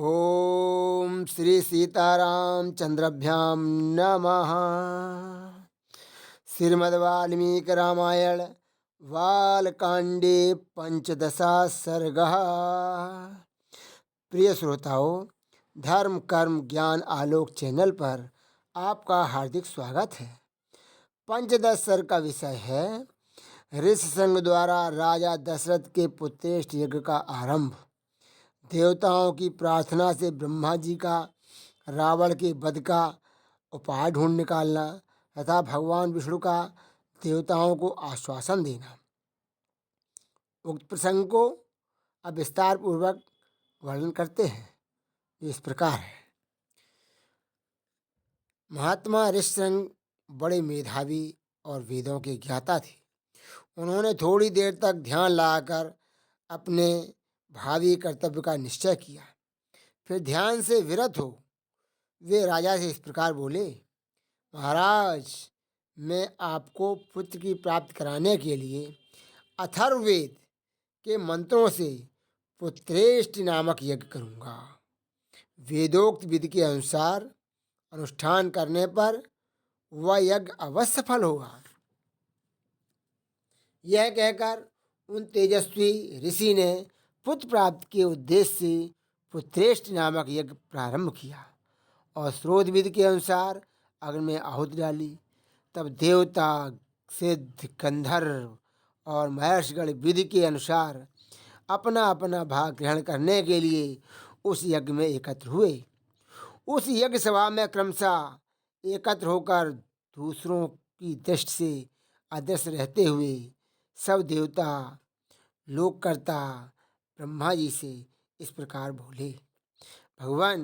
ओम श्री सीताराम चंद्रभ्याम नमः। श्रीमद् वाल्मीकि रामायण बालकांडे पंचदशा सर्गः। प्रिय श्रोताओं, धर्म कर्म ज्ञान आलोक चैनल पर आपका हार्दिक स्वागत है। पंचदश सर्ग का विषय है ऋषसंग द्वारा राजा दशरथ के पुत्रेष्ट यज्ञ का आरंभ। देवताओं की प्रार्थना से ब्रह्मा जी का रावण के वध का उपाय ढूंढ निकालना तथा भगवान विष्णु का देवताओं को आश्वासन देना। उक्त प्रसंग को अब विस्तार पूर्वक वर्णन करते हैं। इस प्रकार है। महात्मा ऋषसंग बड़े मेधावी और वेदों के ज्ञाता थे। उन्होंने थोड़ी देर तक ध्यान लगाकर अपने भावी कर्तव्य का निश्चय किया। फिर ध्यान से विरत हो वे राजा से इस प्रकार बोले, महाराज, मैं आपको पुत्र की प्राप्ति कराने के लिए अथर्ववेद के मंत्रों से पुत्रेष्टि नामक यज्ञ करूँगा। वेदोक्त विधि के अनुसार अनुष्ठान करने पर वह यज्ञ अवश्य सफल होगा। यह कहकर उन तेजस्वी ऋषि ने पुत्र प्राप्ति के उद्देश्य से पुत्रेष्टि नामक यज्ञ प्रारंभ किया और स्रोत विधि के अनुसार अग्नि में आहुति डाली। तब देवता, सिद्ध, गंधर्व और महर्षिगण विधि के अनुसार अपना अपना भाग ग्रहण करने के लिए उस यज्ञ में एकत्र हुए। उस यज्ञ सभा में क्रमशः एकत्र होकर दूसरों की दृष्टि से अदृश्य रहते हुए सब देवता लोककर्ता ब्रह्मा जी से इस प्रकार बोले, भगवान,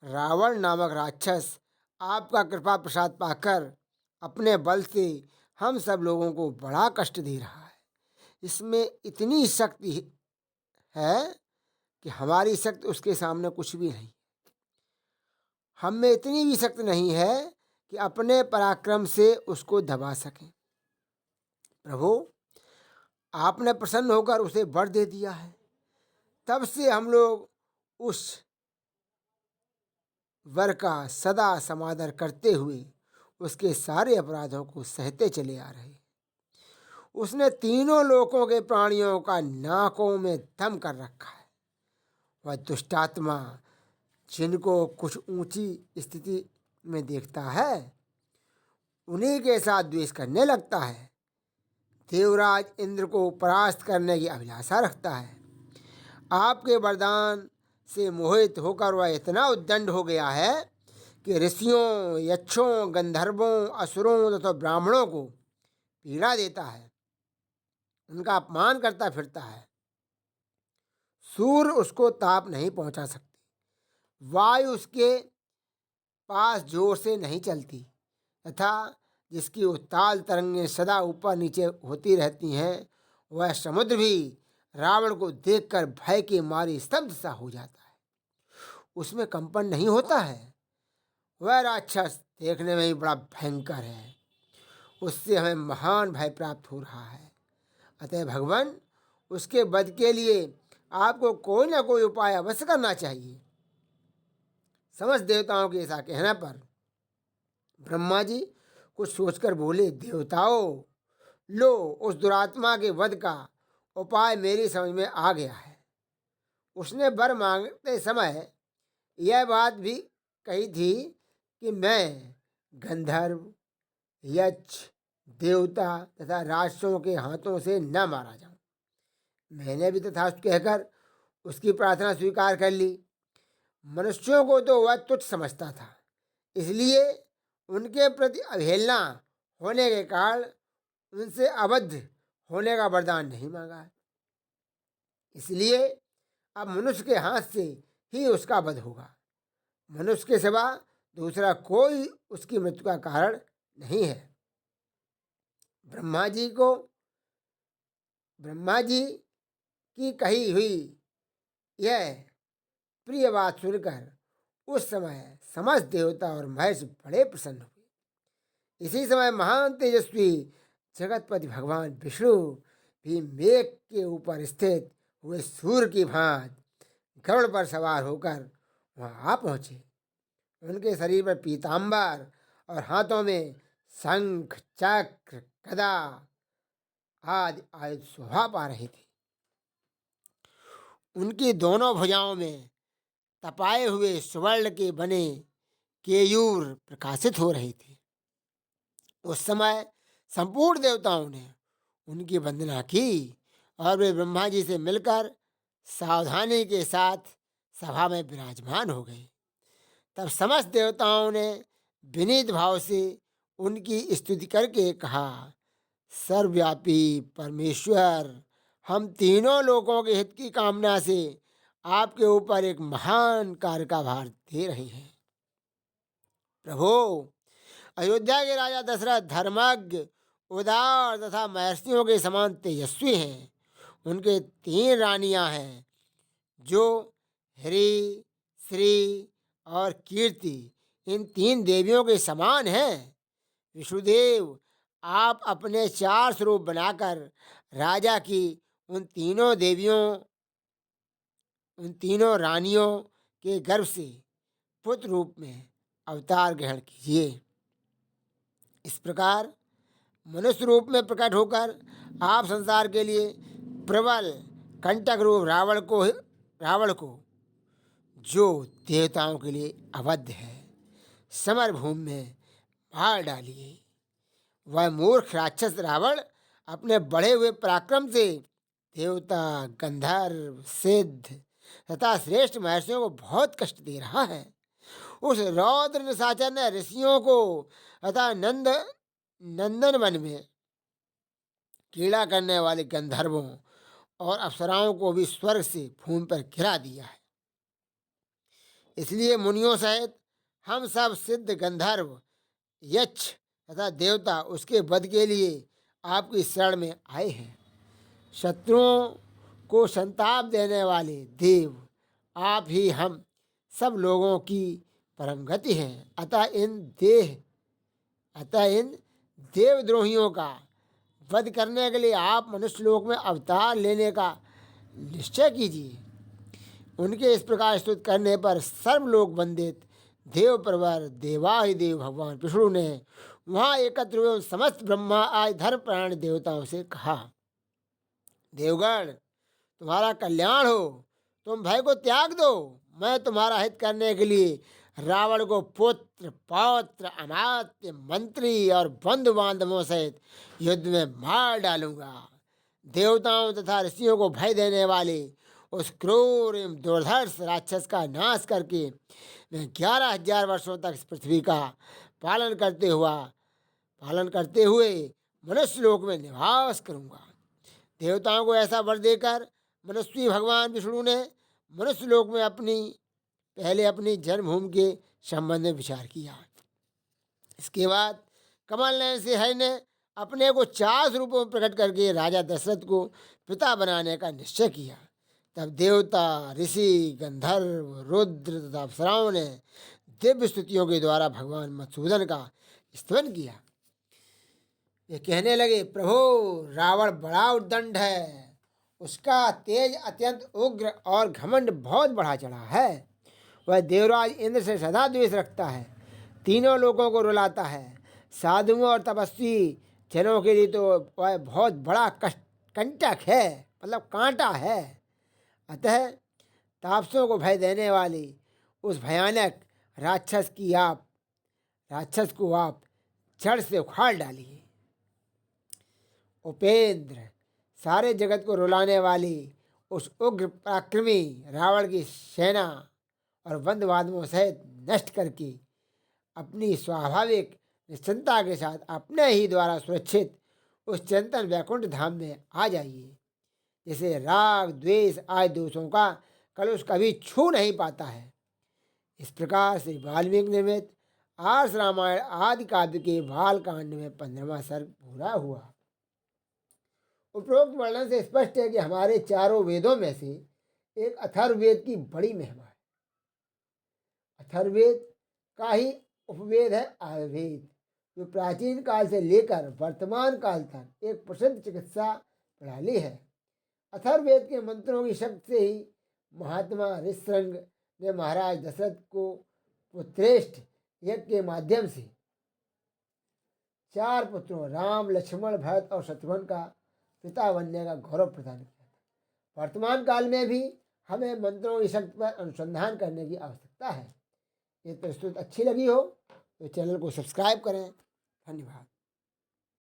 रावण नामक राक्षस आपका कृपा प्रसाद पाकर अपने बल से हम सब लोगों को बड़ा कष्ट दे रहा है। इसमें इतनी शक्ति है कि हमारी शक्ति उसके सामने कुछ भी नहीं। हम में इतनी भी शक्ति नहीं है कि अपने पराक्रम से उसको दबा सकें। प्रभु, आपने प्रसन्न होकर उसे वर दे दिया है। तब से हम लोग उस वर का सदा समादर करते हुए उसके सारे अपराधों को सहते चले आ रहे। उसने तीनों लोकों के प्राणियों का नाकों में दम कर रखा है। वह दुष्टात्मा जिनको कुछ ऊंची स्थिति में देखता है उन्हीं के साथ द्वेष करने लगता है। देवराज इंद्र को परास्त करने की अभिलाषा रखता है। आपके वरदान से मोहित होकर वह इतना उद्दंड हो गया है कि ऋषियों, यक्षों, गंधर्वों, असुरों तथा ब्राह्मणों को पीड़ा देता है, उनका अपमान करता फिरता है। सूर्य उसको ताप नहीं पहुंचा सकते, वायु उसके पास जोर से नहीं चलती तथा जिसकी उत्ताल तरंगें सदा ऊपर नीचे होती रहती हैं, वह समुद्र भी रावण को देखकर भय के मारे स्तब्ध सा हो जाता है, उसमें कंपन नहीं होता है। वह राक्षस देखने में ही बड़ा भयंकर है, उससे हमें महान भय प्राप्त हो रहा है। अतः भगवान, उसके वध के लिए आपको कोई ना कोई उपाय अवश्य करना चाहिए। समस्त देवताओं के ऐसा कहने पर ब्रह्मा जी कुछ सोचकर बोले, देवताओं, लो, उस दुरात्मा के वध का उपाय मेरी समझ में आ गया है। उसने वर मांगते समय यह बात भी कही थी कि मैं गंधर्व, यक्ष, देवता तथा राक्षसों के हाथों से न मारा जाऊं। मैंने भी तथास्तु कहकर उसकी प्रार्थना स्वीकार कर ली। मनुष्यों को तो वह तुच्छ समझता था, इसलिए उनके प्रति अवहेलना होने के कारण उनसे अबद्ध होने का वरदान नहीं मांगा। इसलिए अब मनुष्य के हाथ से ही उसका वध होगा। मनुष्य के सिवा दूसरा कोई उसकी मृत्यु का कारण नहीं है। ब्रह्मा जी की कही हुई यह प्रिय बात सुनकर उस समय समस्त देवता और महेश बड़े प्रसन्न हुए। इसी समय महान तेजस्वी जगतपति भगवान विष्णु भी मेघ के ऊपर स्थित हुए सूर्य की भांति गरुड़ पर सवार होकर वहाँ आ पहुँचे। उनके शरीर पर पीताम्बर और हाथों में शंख, चक्र, गदा आदि आयुध शोभा पा रहे थे। उनकी दोनों भुजाओं में तपाए हुए स्वर्ण के बने केयूर प्रकाशित हो रहे थे। उस समय संपूर्ण देवताओं ने उनकी वंदना की और वे ब्रह्मा जी से मिलकर सावधानी के साथ सभा में विराजमान हो गए। तब समस्त देवताओं ने विनीत भाव से उनकी स्तुति करके कहा, सर्वव्यापी परमेश्वर, हम तीनों लोगों के हित की कामना से आपके ऊपर एक महान कार्य का भार दे रहे हैं। प्रभु, अयोध्या के राजा दशरथ धर्मज्ञ, उदार तथा महर्षियों के समान तेजस्वी हैं। उनके 3 रानियां हैं जो हरि, श्री और कीर्ति इन 3 देवियों के समान हैं। विष्णुदेव, आप अपने 4 स्वरूप बनाकर राजा की उन तीनों रानियों के गर्भ से पुत्र रूप में अवतार ग्रहण कीजिए। इस प्रकार मनुष्य रूप में प्रकट होकर आप संसार के लिए प्रबल कंटक रूप रावण को जो देवताओं के लिए अवध है, समर भूमि में मार डालिए। वह मूर्ख राक्षस रावण अपने बढ़े हुए पराक्रम से देवता, गंधर्व, सिद्ध तथा श्रेष्ठ महर्षियों को बहुत कष्ट दे रहा है। उस रौद्र निशाचर ने ऋषियों को तथा नंदन वन में क्रीड़ा करने वाले गंधर्वों और अप्सराओं को भी स्वर्ग से भूमि पर गिरा दिया है। इसलिए मुनियों सहित हम सब सिद्ध, गंधर्व, यक्ष तथा देवता उसके वध के लिए आपकी शरण में आए हैं। शत्रुओं को संताप देने वाले देव, आप ही हम सब लोगों की परम गति हैं। अतः इन देवद्रोहियों का वध करने के लिए आप मनुष्य लोक में अवतार लेने का निश्चय कीजिए। उनके इस प्रकार स्तुति करने पर सर्वलोक वंदित देव प्रवर देवाधिदेव भगवान विष्णु ने वहाँ एकत्र हुए समस्त ब्रह्मा आदि धर्म प्राण देवताओं से कहा, देवगण, तुम्हारा कल्याण हो, तुम भय को त्याग दो। मैं तुम्हारा हित करने के लिए रावण को पुत्र, पौत्र, अमात्य, मंत्री और बंधु बांधवों सहित युद्ध में मार डालूंगा। देवताओं तथा ऋषियों को भय देने वाले उस क्रूर एवं दुर्धर्ष राक्षस का नाश करके मैं 11,000 वर्षों तक इस पृथ्वी का पालन करते हुए मनुष्य लोक में निवास करूंगा। देवताओं को ऐसा वर देकर मनस्वी भगवान विष्णु ने मनुष्य लोक में पहले अपनी जन्मभूमि के संबंध में विचार किया। इसके बाद कमल नयन से हरि ने अपने को 4 रूपों में प्रकट करके राजा दशरथ को पिता बनाने का निश्चय किया। तब देवता, ऋषि, गंधर्व, रुद्र तथा अप्सराओं ने दिव्य स्तुतियों के द्वारा भगवान मधुसूदन का स्तवन किया। ये कहने लगे, प्रभु, रावण बड़ा उद्दंड है, उसका तेज अत्यंत उग्र और घमंड बहुत बढ़ा चढ़ा है। वह देवराज इंद्र से सदा द्वेष रखता है, तीनों लोगों को रुलाता है। साधुओं और तपस्वी जनों के लिए तो वह बहुत बड़ा कंटक है, मतलब कांटा है। अतः तापसों को भय देने वाले उस भयानक राक्षस को आप जड़ से उखाड़ डालिए। उपेंद्र, सारे जगत को रुलाने वाली उस उग्र पराक्रमी रावण की सेना और बंधुबांधवों सहित नष्ट करके अपनी स्वाभाविक निश्चिंता के साथ अपने ही द्वारा सुरक्षित उस चिंतन वैकुंठ धाम में आ जाइए, जिसे राग, द्वेष आदि दोषों का कलुष कभी छू नहीं पाता है। इस प्रकार से वाल्मीकि निर्मित आर्ष रामायण आदि काव्य के बालकांड में 15वां सर्ग पूरा हुआ। उपरोक्त वर्णन से स्पष्ट है कि हमारे चारों वेदों में से एक अथर्ववेद की बड़ी महिमा है। अथर्ववेद का ही उपवेद है आयुर्वेद, जो प्राचीन काल से लेकर वर्तमान काल तक एक प्रसिद्ध चिकित्सा प्रणाली है। अथर्ववेद के मंत्रों की शक्ति से ही महात्मा ऋष्यशृंग ने महाराज दशरथ को पुत्रेष्ठ यज्ञ के माध्यम से 4 पुत्रों राम, लक्ष्मण, भरत और शत्रुघ्न का पिता बनने का गौरव प्रदान किया था। वर्तमान काल में भी हमें मंत्रों की शक्ति पर अनुसंधान करने की आवश्यकता है। ये प्रस्तुति अच्छी लगी हो तो चैनल को सब्सक्राइब करें। धन्यवाद।